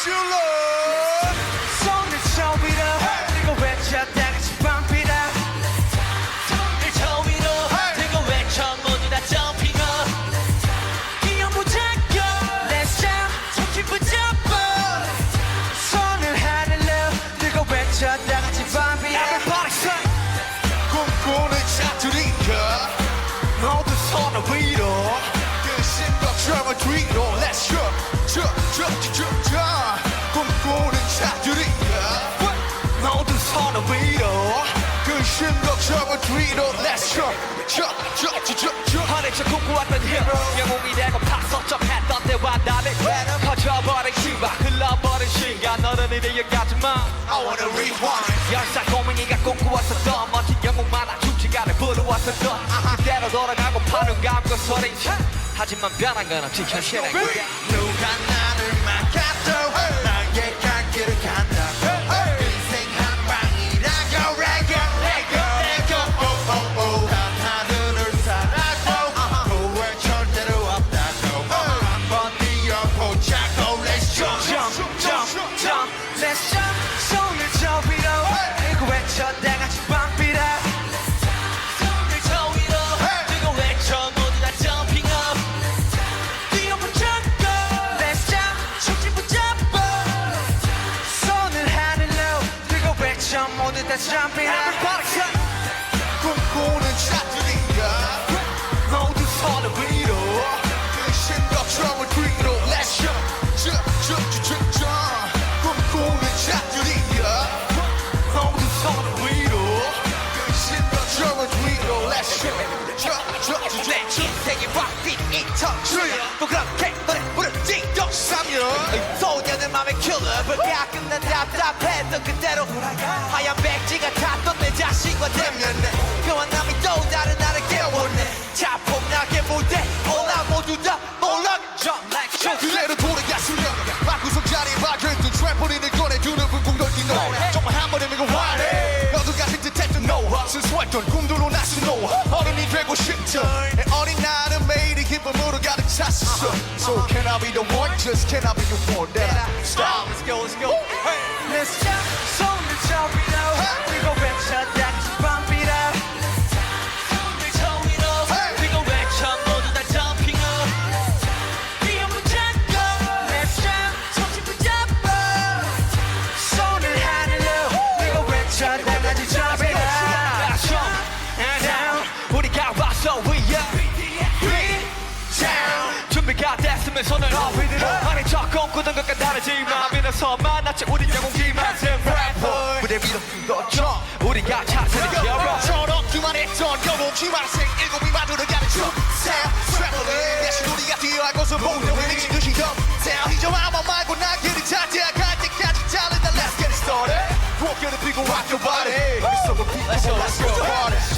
you love? 손을 저 위로 들고 외쳐 다 같이 bump it up. 손을 저 위로 들고 외쳐 모두 다 jumping up. 기억 무작정 let's jump 정신 붙잡아. 손을 하늘로 들고 외쳐 다 같이 bump it up. Everybody say 꿈꾸는 자들인가 모두 손을 위로 그 심각함을 뒤로 Let's go 꿈꾸는 자들인가 모두 손을 위로 그 심각함을 뒤로 Let's go 허리쳐 꿈꾸었던 hero 영웅이 되고 파석점했던 때와 다르게 퍼져버린 시간 흘러버린 시간 너는 이래 여기까지만 I wanna rewind 열살 고민이가 꿈꾸었었던 멋진 영웅만한 죽지가를 부르웠었던 그대로 돌아가고 파는 감고 소리쳐 하지만 변한 건 없지 현실에 누가 나를 막아도 나의 갈 길을 간다 인생 한 방이라고 레고 단 하늘을 살아도 후회 절대로 없다고 한번 뛰어보자고 Let's jump Let's jump 손을 저 위로 들고 외쳐 다 같이 bump it up 손을 저 위로 들고 외쳐 모두 다 jumping up 뛰어붙잡고 Let's jump 정신 붙잡아 손을 하늘로 들고 외쳐 모두 다 jumping up 꿈꾸는 자들인가 모두 손을 위로 그 심각함을 뒤로 Let's jump 꿈꾸는 자들인가 모두 손을 위로 그 심각함을 뒤로 Let's jump 내 인생이 락빛 이터주야 또 그렇게 노래 부르지 또 3년 소녀는 맘에 킬러 가끔 난 답답했던 그대로 하얀 백지가 탔던 내 자신과 대면네 그와 남이 또 다른 나를 깨워내 자폭나게 무대 올라 모두 다 몰라 Jump like shit 그대로 돌아갔으면 방구석 자리에 박혀있던 트램폴린을 꺼내주는 붕붕 돌긴 노래 정말 한 번에 밀고 화내 너도 같은 듯했던 노화 순수했던 꿈들로 나서 놓아 어른이 되고 싶죠 내 어린 나는 매일이 기쁨으로 가득 찼어 So can I be the one? Just can I be the one that I stop Let's go, let's go. Hey. Let's jump. 손을 저 위로 들고 외쳐 다 같이 bump it up. 손을 저 위로 들고 외쳐 모두 다 jumping up. 뛰어 붙잡고 Let's jump. 정신 붙잡아. 손을 하늘로 들고 외쳐 다 같이 jumping up. Jump down. 우리가 왔어 위에. Down. 준비가 됐으면 손을 아니 저 꿈꾸던 것과 다르지만 믿어서 만났지 우리 영웅지만 새 래퍼 무대 위로 떴죠 우리가 차트를 열어 저렇기만 했던 영웅지만 생 일곱이 마주르가는 춤새 트래블링 대신 우리가 뛰어갈 곳은 모두 미친 듯이 downtown 이제 아마 말고 나 길이 찾아갈 때까지 달린다 Let's get it started 무엇 피고 rock your body Let's go Let's go